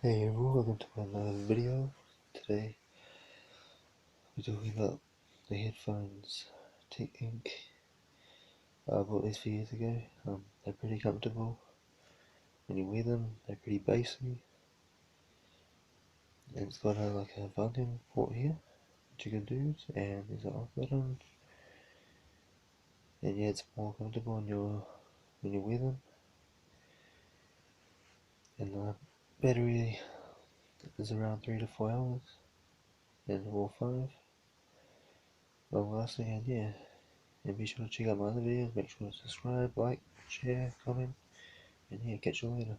Hey everyone, welcome to another video. Today we're talking about the headphones Technic. I bought these a few years ago. They're pretty comfortable when you wear them. They're pretty bassy, and it's got like a volume port here, which you can do, and there's an off button. And yeah, it's more comfortable when you wear them. And the battery is around 3 to 4 hours, or 5, long lasting. And yeah, and be sure to check out my other videos. Make sure to subscribe, like, share, comment, and yeah, catch you later.